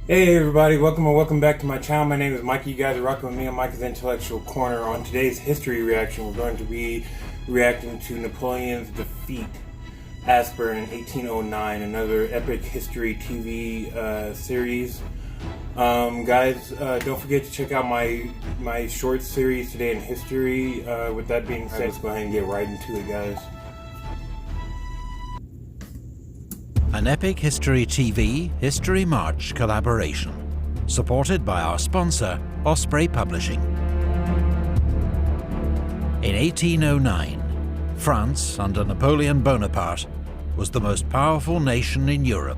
Hey everybody, welcome back to my channel. My name is Micah. You guys are rocking with me on Micah's Intellectual Corner. On today's history reaction, we're going to be reacting to Napoleon's defeat, Aspern in 1809, another epic history TV series. Guys, don't forget to check out my short series today in history. With that being said, let's go ahead and get right into it, guys. An epic history TV History March collaboration, supported by our sponsor, Osprey Publishing. In 1809, France, under Napoleon Bonaparte, was the most powerful nation in Europe.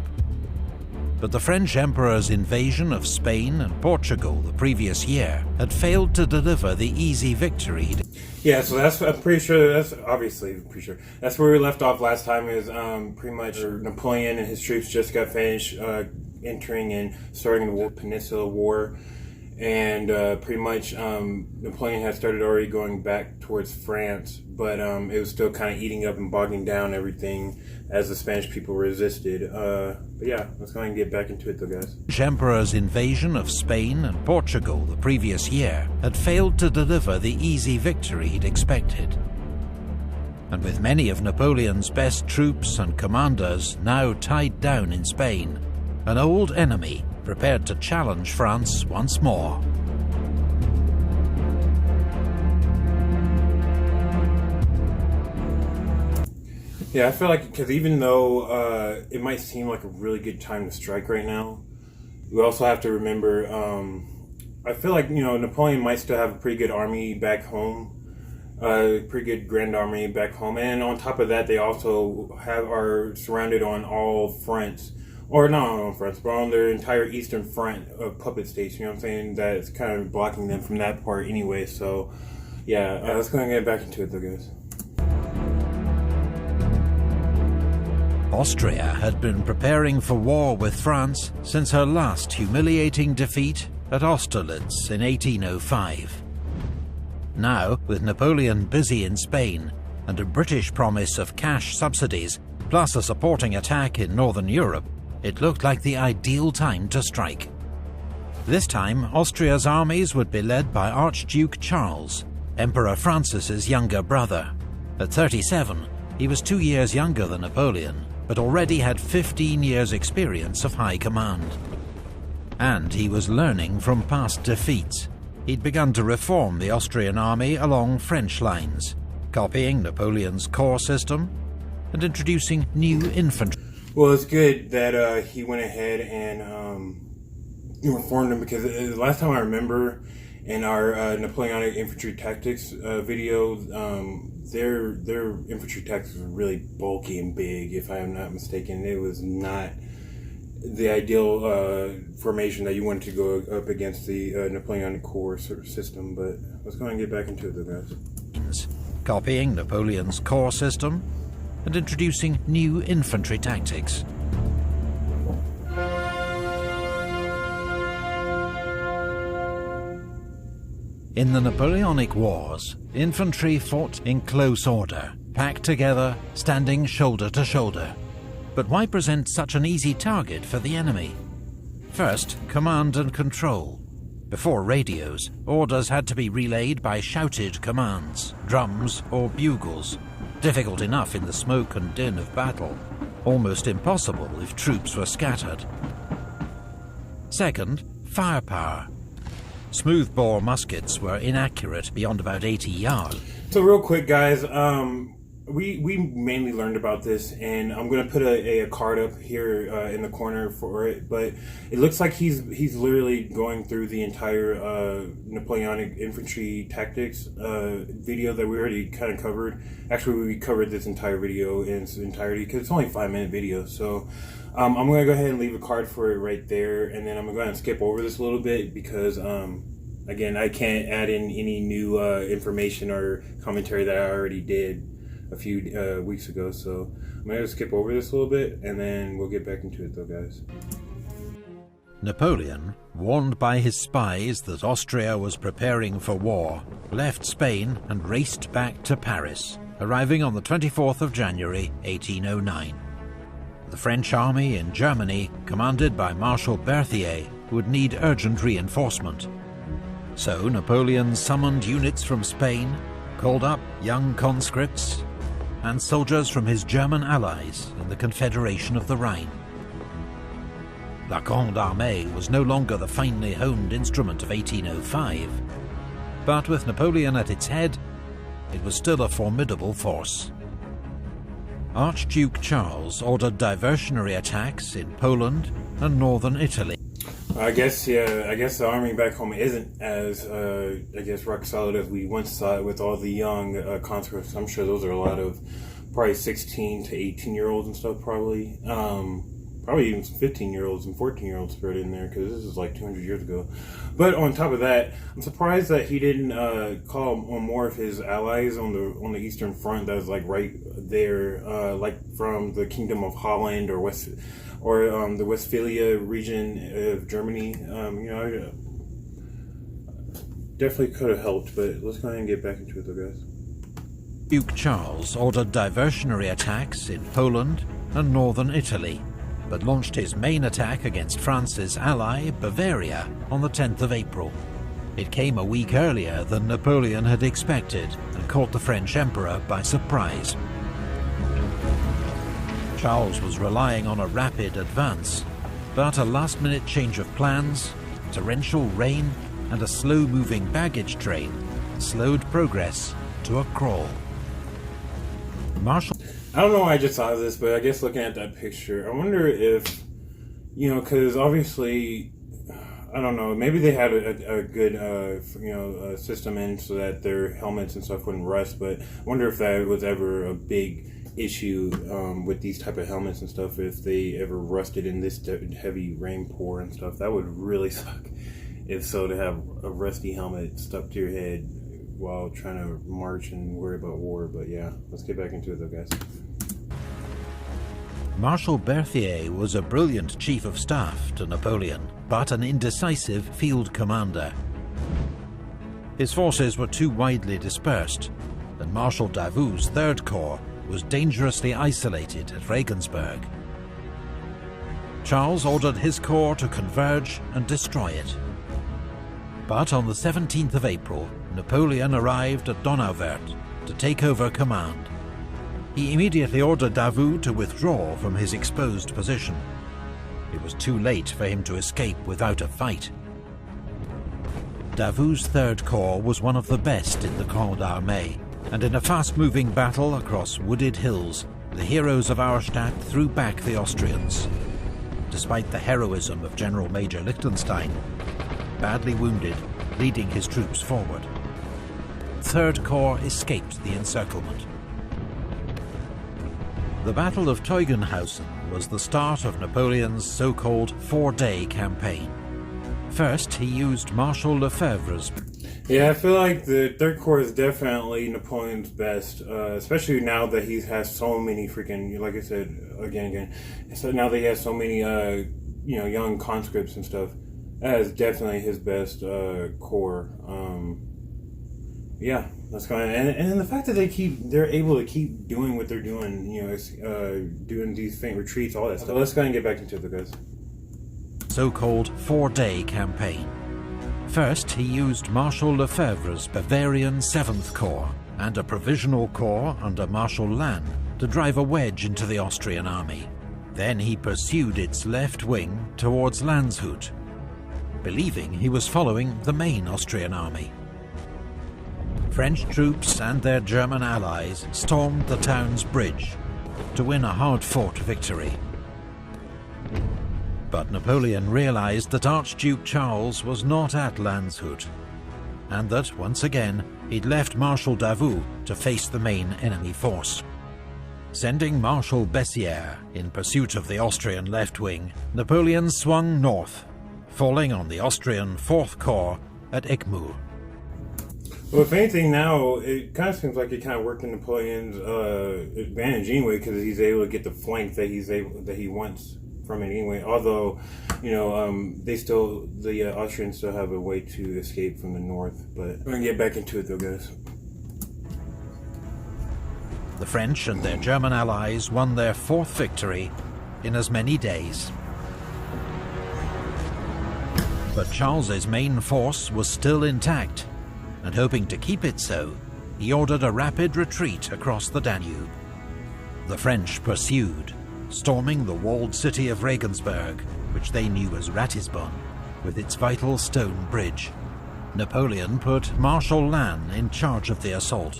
But the French Emperor's invasion of Spain and Portugal the previous year had failed to deliver the easy victory. Yeah, so that's, I'm pretty sure, that's where we left off last time. Is pretty much Napoleon and his troops just got finished entering and starting the Peninsula War. And pretty much Napoleon had started already going back towards France, but it was still kind of eating up and bogging down everything as the Spanish people resisted. But yeah, let's go ahead and get back into it though, guys. The Emperor's invasion of Spain and Portugal the previous year had failed to deliver the easy victory he'd expected. And with many of Napoleon's best troops and commanders now tied down in Spain, an old enemy prepared to challenge France once more. Yeah, I feel like, because even though it might seem like a really good time to strike right now, we also have to remember, I feel like, you know, Napoleon might still have a pretty good army back home, pretty good grand army back home, and on top of that, they also are surrounded on all fronts. Or not on fronts, but on their entire eastern front of puppet states, you know what I'm saying? That's kind of blocking them from that part anyway, so yeah, let's go ahead and get back into it though, guys. Austria had been preparing for war with France since her last humiliating defeat at Austerlitz in 1805. Now, with Napoleon busy in Spain and a British promise of cash subsidies, plus a supporting attack in northern Europe, it looked like the ideal time to strike. This time, Austria's armies would be led by Archduke Charles, Emperor Francis's younger brother. At 37, he was 2 years younger than Napoleon, but already had 15 years' experience of high command. And he was learning from past defeats. He'd begun to reform the Austrian army along French lines, copying Napoleon's corps system and introducing new infantry. Well, it's good that he went ahead and reformed them, because the last time I remember in our Napoleonic infantry tactics video, their infantry tactics were really bulky and big, if I am not mistaken. It was not the ideal formation that you wanted to go up against the Napoleonic Wars sort of system, but let's go ahead and get back into it though, guys. Copying Napoleon's corps system and introducing new infantry tactics. In the Napoleonic Wars, infantry fought in close order, packed together, standing shoulder to shoulder. But why present such an easy target for the enemy? First, command and control. Before radios, orders had to be relayed by shouted commands, drums or bugles. Difficult enough in the smoke and din of battle, almost impossible if troops were scattered. Second, firepower. Smoothbore muskets were inaccurate beyond about 80 yards. So real quick, guys, we mainly learned about this, and I'm going to put a card up here in the corner for it, but it looks like he's literally going through the entire Napoleonic infantry tactics video that we already kind of covered. Actually, we covered this entire video in its entirety because it's only a 5-minute video, so I'm going to go ahead and leave a card for it right there, and then I'm going to go ahead and skip over this a little bit because again, I can't add in any new information or commentary that I already did a few weeks ago, so I'm going to skip over this a little bit and then we'll get back into it though, guys. Napoleon, warned by his spies that Austria was preparing for war, left Spain and raced back to Paris, arriving on the 24th of January 1809. The French army in Germany, commanded by Marshal Berthier, would need urgent reinforcement. So Napoleon summoned units from Spain, called up young conscripts, and soldiers from his German allies in the Confederation of the Rhine. La Grande Armée was no longer the finely honed instrument of 1805, but with Napoleon at its head, it was still a formidable force. Archduke Charles ordered diversionary attacks in Poland and northern Italy. I guess the army back home isn't as, rock solid as we once saw it with all the young conscripts. I'm sure those are a lot of probably 16 to 18-year-olds and stuff, probably. Probably even some 15-year-olds and 14-year-olds spread in there, because this is like 200 years ago. But on top of that, I'm surprised that he didn't call on more of his allies on the Eastern Front that was like right there, like from the Kingdom of Holland or the Westphalia region of Germany. Definitely could have helped, but let's go ahead and get back into it though, guys. Duke Charles ordered diversionary attacks in Poland and northern Italy, but launched his main attack against France's ally, Bavaria, on the 10th of April. It came a week earlier than Napoleon had expected and caught the French Emperor by surprise. Charles was relying on a rapid advance, but a last-minute change of plans, torrential rain, and a slow-moving baggage train slowed progress to a crawl. Marshal... I don't know why I just saw this, but I guess looking at that picture, I wonder if, because obviously, I don't know, maybe they had a good, system in so that their helmets and stuff wouldn't rust, but I wonder if that was ever a big issue with these type of helmets and stuff, if they ever rusted in this heavy rain pour and stuff. That would really suck, if so, to have a rusty helmet stuck to your head while trying to march and worry about war. But yeah, let's get back into it though, guys. Marshal Berthier was a brilliant chief of staff to Napoleon, but an indecisive field commander. His forces were too widely dispersed, and Marshal Davout's Third Corps was dangerously isolated at Regensburg. Charles ordered his corps to converge and destroy it. But on the 17th of April, Napoleon arrived at Donauwörth to take over command. He immediately ordered Davout to withdraw from his exposed position. It was too late for him to escape without a fight. Davout's Third Corps was one of the best in the Grande Armée, and in a fast-moving battle across wooded hills, the heroes of Auerstadt threw back the Austrians. Despite the heroism of General Major Liechtenstein, badly wounded, leading his troops forward, Third Corps escaped the encirclement. The Battle of Teugn-Hausen was the start of Napoleon's so-called four-day campaign. First, he used Marshal Lefebvre's... Yeah, I feel like the Third Corps is definitely Napoleon's best, especially now that he has so many freaking, like I said, again, so now that he has so many, young conscripts and stuff. That is definitely his best corps. Yeah, let's go ahead. And the fact that they're able to keep doing what they're doing, doing these faint retreats, all that stuff. Let's go ahead and get back into it, guys. So-called four-day campaign. First, he used Marshal Lefebvre's Bavarian 7th Corps and a provisional corps under Marshal Lannes to drive a wedge into the Austrian army. Then he pursued its left wing towards Landshut, believing he was following the main Austrian army. French troops and their German allies stormed the town's bridge to win a hard-fought victory. But Napoleon realized that Archduke Charles was not at Landshut, and that, once again, he'd left Marshal Davout to face the main enemy force. Sending Marshal Bessières in pursuit of the Austrian left wing, Napoleon swung north, falling on the Austrian 4th Corps at Eckmühl. Well, if anything, now it kind of seems like it kind of worked in Napoleon's advantage anyway, because he's able to get the flank that he wants from it anyway. Although, the Austrians still have a way to escape from the north. But we're gonna get back into it though, guys. The French and their German allies won their 4th victory in as many days. But Charles's main force was still intact, and hoping to keep it so, he ordered a rapid retreat across the Danube. The French pursued, storming the walled city of Regensburg, which they knew as Ratisbon, with its vital stone bridge. Napoleon put Marshal Lannes in charge of the assault.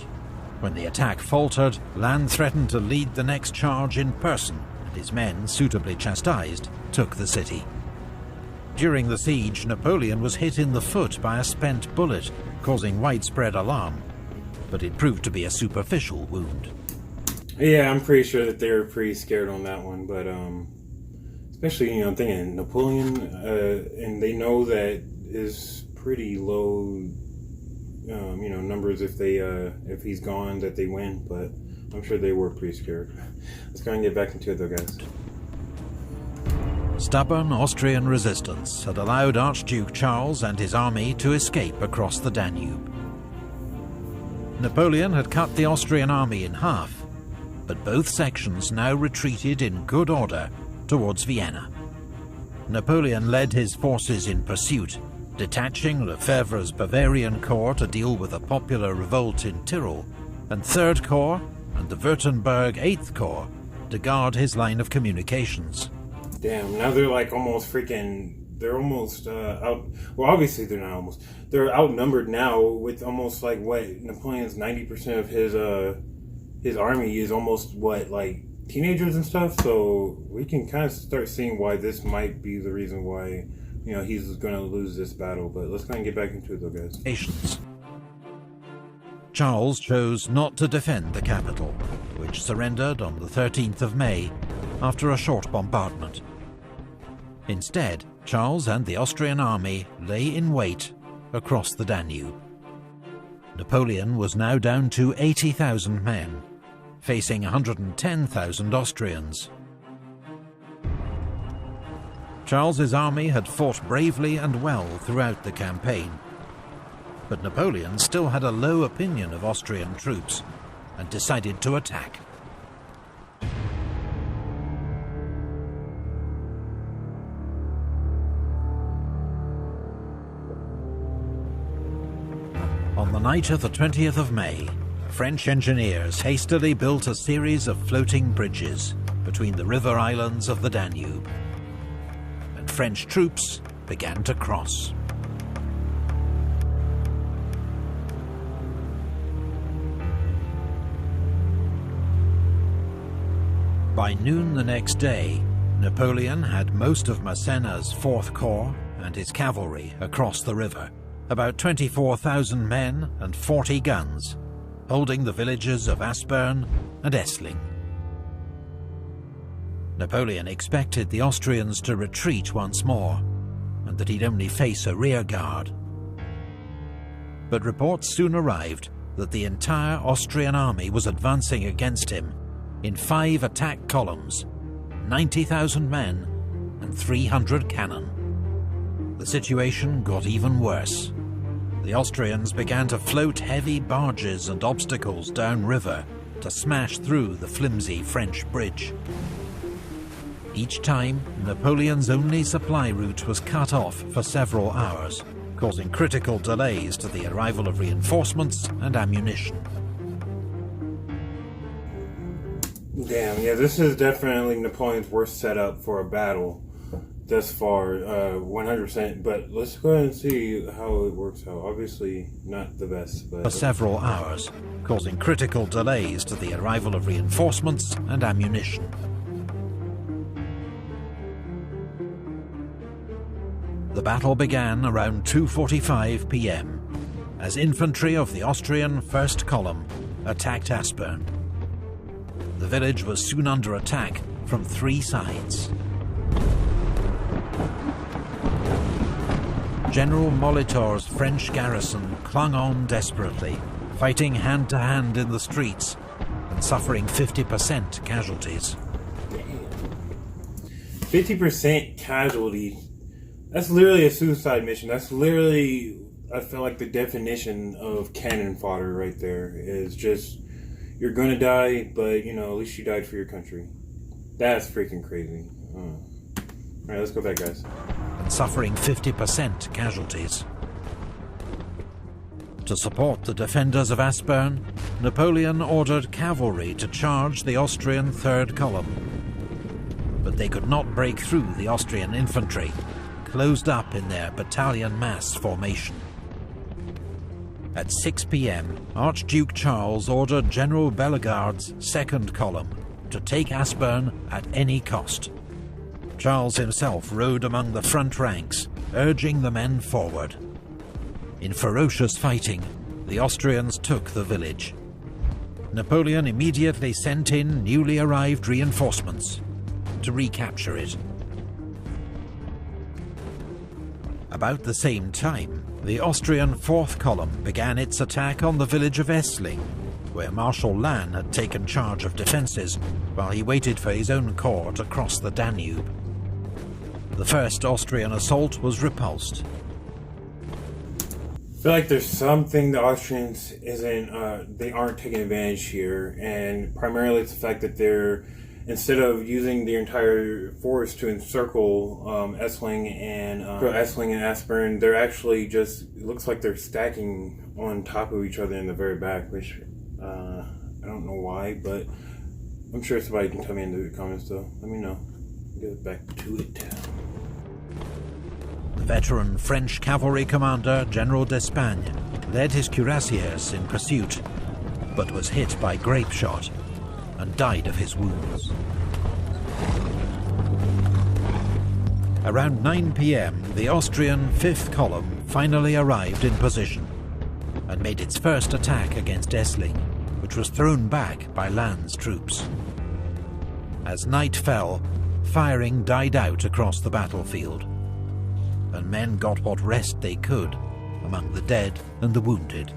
When the attack faltered, Lannes threatened to lead the next charge in person, and his men, suitably chastised, took the city. During the siege, Napoleon was hit in the foot by a spent bullet, causing widespread alarm, but it proved to be a superficial wound. Yeah, I'm pretty sure that they were pretty scared on that one, but especially, I'm thinking Napoleon, and they know that is pretty low, numbers if he's gone, that they win, but I'm sure they were pretty scared. Let's go and get back into it though, guys. Stubborn Austrian resistance had allowed Archduke Charles and his army to escape across the Danube. Napoleon had cut the Austrian army in half, but both sections now retreated in good order towards Vienna. Napoleon led his forces in pursuit, detaching Lefebvre's Bavarian Corps to deal with a popular revolt in Tyrol, and Third Corps and the Württemberg 8th Corps to guard his line of communications. Damn, now they're like almost out. Well, obviously they're not almost. They're outnumbered now with almost like what Napoleon's 90% of his army is almost like teenagers and stuff. So we can kind of start seeing why this might be the reason why he's going to lose this battle. But let's kind of get back into it though, guys. Charles chose not to defend the capital, which surrendered on the 13th of May after a short bombardment. Instead, Charles and the Austrian army lay in wait across the Danube. Napoleon was now down to 80,000 men, facing 110,000 Austrians. Charles's army had fought bravely and well throughout the campaign, but Napoleon still had a low opinion of Austrian troops and decided to attack. On the night of the 20th of May, French engineers hastily built a series of floating bridges between the river islands of the Danube, and French troops began to cross. By noon the next day, Napoleon had most of Massena's 4th Corps and his cavalry across the river, about 24,000 men and 40 guns, holding the villages of Aspern and Essling. Napoleon expected the Austrians to retreat once more, and that he'd only face a rear guard. But reports soon arrived that the entire Austrian army was advancing against him in 5 attack columns, 90,000 men and 300 cannon. The situation got even worse. The Austrians began to float heavy barges and obstacles downriver to smash through the flimsy French bridge. Each time, Napoleon's only supply route was cut off for several hours, causing critical delays to the arrival of reinforcements and ammunition. Damn, yeah, this is definitely Napoleon's worst setup for a battle thus far, 100%, but let's go ahead and see how it works out. Obviously not the best, but... For several hours, causing critical delays to the arrival of reinforcements and ammunition. The battle began around 2:45 p.m. as infantry of the Austrian First Column attacked Aspern. The village was soon under attack from 3 sides. General Molitor's French garrison clung on desperately, fighting hand-to-hand in the streets and suffering 50% casualties. 50% casualty? That's literally a suicide mission. That's literally, I feel like, the definition of cannon fodder right there. Is just, you're gonna die, but, at least you died for your country. That's freaking crazy. Alright, let's go back, guys. And suffering 50% casualties. To support the defenders of Aspern, Napoleon ordered cavalry to charge the Austrian third column. But they could not break through the Austrian infantry, closed up in their battalion mass formation. At 6 p.m, Archduke Charles ordered General Bellegarde's second column to take Aspern at any cost. Charles himself rode among the front ranks, urging the men forward. In ferocious fighting, the Austrians took the village. Napoleon immediately sent in newly arrived reinforcements to recapture it. About the same time, the Austrian Fourth Column began its attack on the village of Essling, where Marshal Lannes had taken charge of defences while he waited for his own corps to cross the Danube. The first Austrian assault was repulsed. I feel like there's something the Austrians they aren't taking advantage here, and primarily it's the fact that they're, instead of using the entire force to encircle Essling and Aspern, they're actually just, it looks like they're stacking on top of each other in the very back, which I don't know why, but I'm sure somebody can tell me in the comments though. Let me know. Get back to it. The veteran French cavalry commander General d'Espagne led his cuirassiers in pursuit, but was hit by grape shot and died of his wounds. Around 9 p.m, the Austrian Fifth Column finally arrived in position and made its first attack against Essling, which was thrown back by Lannes' troops. As night fell, firing died out across the battlefield, and men got what rest they could among the dead and the wounded.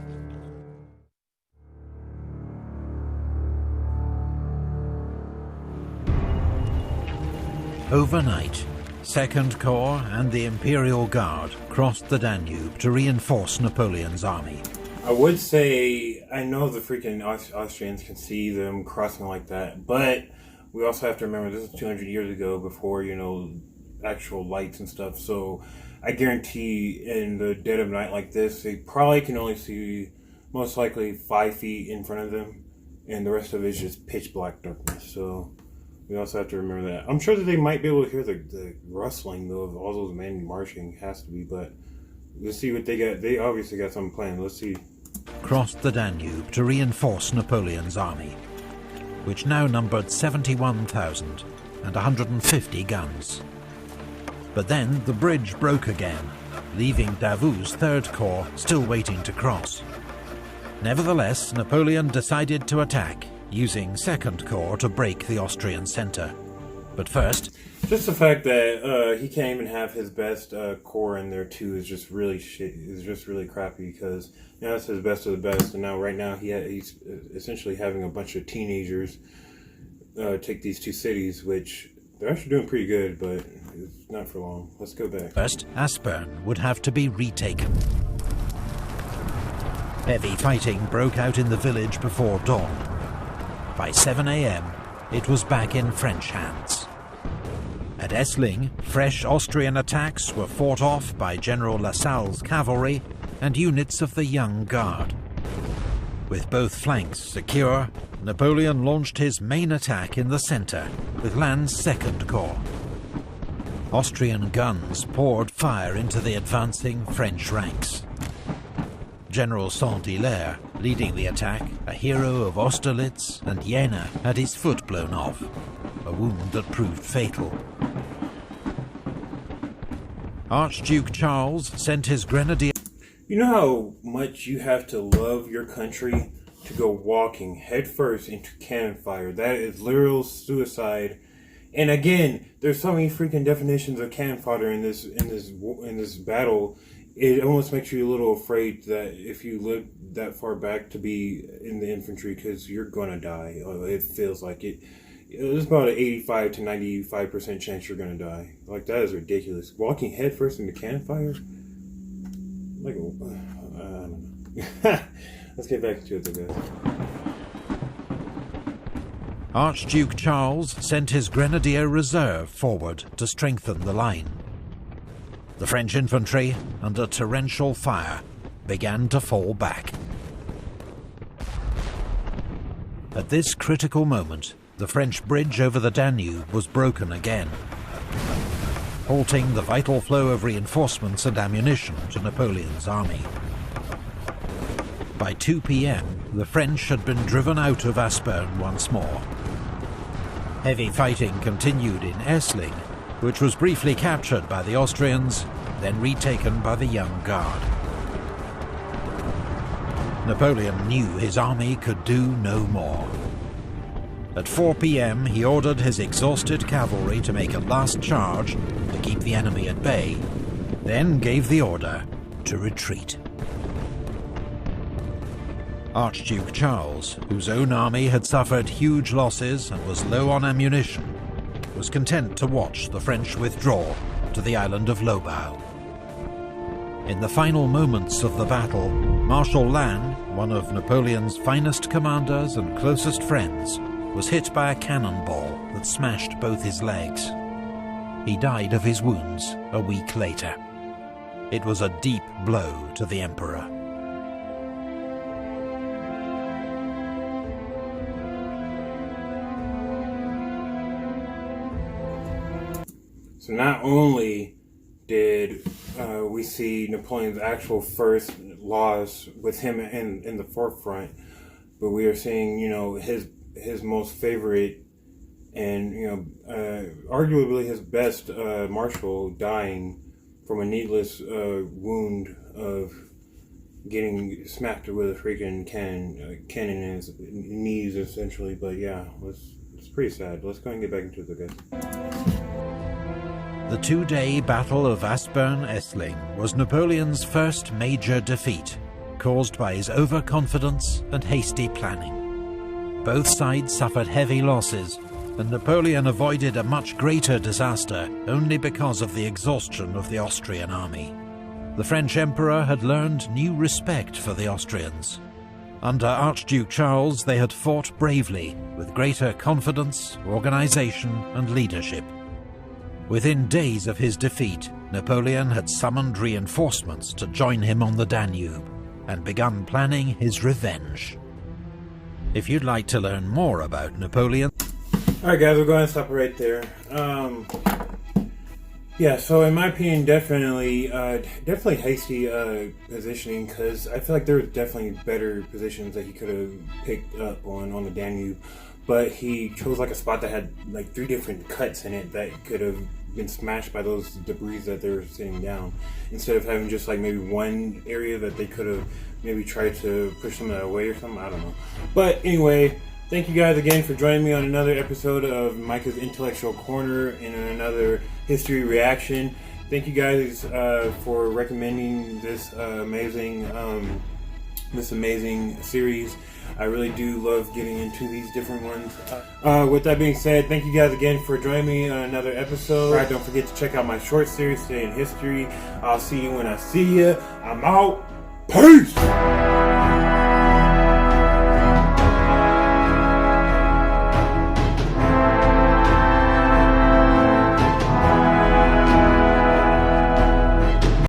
Overnight, Second Corps and the Imperial Guard crossed the Danube to reinforce Napoleon's army. I would say, I know the freaking Austrians can see them crossing like that, but we also have to remember this is 200 years ago, before, you know, actual lights and stuff, so I guarantee in the dead of night like this, they probably can only see most likely 5 feet in front of them, and the rest of it is just pitch black darkness, so we also have to remember that. I'm sure that they might be able to hear the rustling though of all those men marching, has to be, but let's see what they got. They obviously got something planned. Let's see. Crossed the Danube to reinforce Napoleon's army, which now numbered 71,000 and 150 guns. But then the bridge broke again, leaving Davout's Third Corps still waiting to cross. Nevertheless, Napoleon decided to attack, using Second Corps to break the Austrian centre. But first, just the fact that he can't even have his best corps in there too is just really shit. Is just really crappy, because you know, that's his best of the best, and now right now he's essentially having a bunch of teenagers take these two cities, which they're actually doing pretty good, but it's not for long. Let's go back. First, Aspern would have to be retaken. Heavy fighting broke out in the village before dawn. By 7 a.m, it was back in French hands. At Essling, fresh Austrian attacks were fought off by General Lassalle's cavalry and units of the Young Guard. With both flanks secure, Napoleon launched his main attack in the centre with Lannes' Second Corps. Austrian guns poured fire into the advancing French ranks. General Saint-Hilaire, leading the attack, a hero of Austerlitz and Jena, had his foot blown off, a wound that proved fatal. Archduke Charles sent his grenadier... You know how much you have to love your country to go walking headfirst into cannon fire? That is literal suicide. And again, there's so many freaking definitions of cannon fodder in this battle. It almost makes you a little afraid that if you live that far back to be in the infantry, because you're gonna die. It feels like it. There's about an 85 to 95% chance you're gonna die. Like, that is ridiculous. Walking headfirst into cannon fire. Like, I don't know. Let's get back to it, though, guys. Archduke Charles sent his Grenadier Reserve forward to strengthen the line. The French infantry, under torrential fire, began to fall back. At this critical moment, the French bridge over the Danube was broken again, halting the vital flow of reinforcements and ammunition to Napoleon's army. By 2 p.m, the French had been driven out of Aspern once more. Heavy fighting continued in Essling, which was briefly captured by the Austrians, then retaken by the Young Guard. Napoleon knew his army could do no more. At 4 p.m, he ordered his exhausted cavalry to make a last charge to keep the enemy at bay, then gave the order to retreat. Archduke Charles, whose own army had suffered huge losses and was low on ammunition, was content to watch the French withdraw to the island of Lobau. In the final moments of the battle, Marshal Lannes, one of Napoleon's finest commanders and closest friends, was hit by a cannonball that smashed both his legs. He died of his wounds a week later. It was a deep blow to the Emperor. So not only did we see Napoleon's actual first loss with him in the forefront, but we are seeing, his most favorite and, arguably his best marshal dying from a needless wound of getting smacked with a freaking cannon in his knees, essentially. But yeah, it's pretty sad. Let's go and get back into it, guys. The 2-day Battle of Aspern-Essling was Napoleon's first major defeat, caused by his overconfidence and hasty planning. Both sides suffered heavy losses, and Napoleon avoided a much greater disaster only because of the exhaustion of the Austrian army. The French Emperor had learned new respect for the Austrians. Under Archduke Charles, they had fought bravely, with greater confidence, organization, and leadership. Within days of his defeat, Napoleon had summoned reinforcements to join him on the Danube, and begun planning his revenge. If you'd like to learn more about Napoleon... Alright guys, we're going to stop right there. Yeah, so in my opinion, definitely hasty positioning, because I feel like there were definitely better positions that he could have picked up on the Danube. But he chose like a spot that had like 3 different cuts in it that could have been smashed by those debris that they were sitting down, instead of having just like maybe one area that they could have maybe tried to push some of that away or something. I don't know. But anyway, thank you guys again for joining me on another episode of Micah's Intellectual Corner and another history reaction. Thank you guys for recommending this amazing series. I really do love getting into these different ones. With that being said, thank you guys again for joining me on another episode. Don't forget to check out my short series, Today in History. I'll see you when I see you. I'm out. Peace!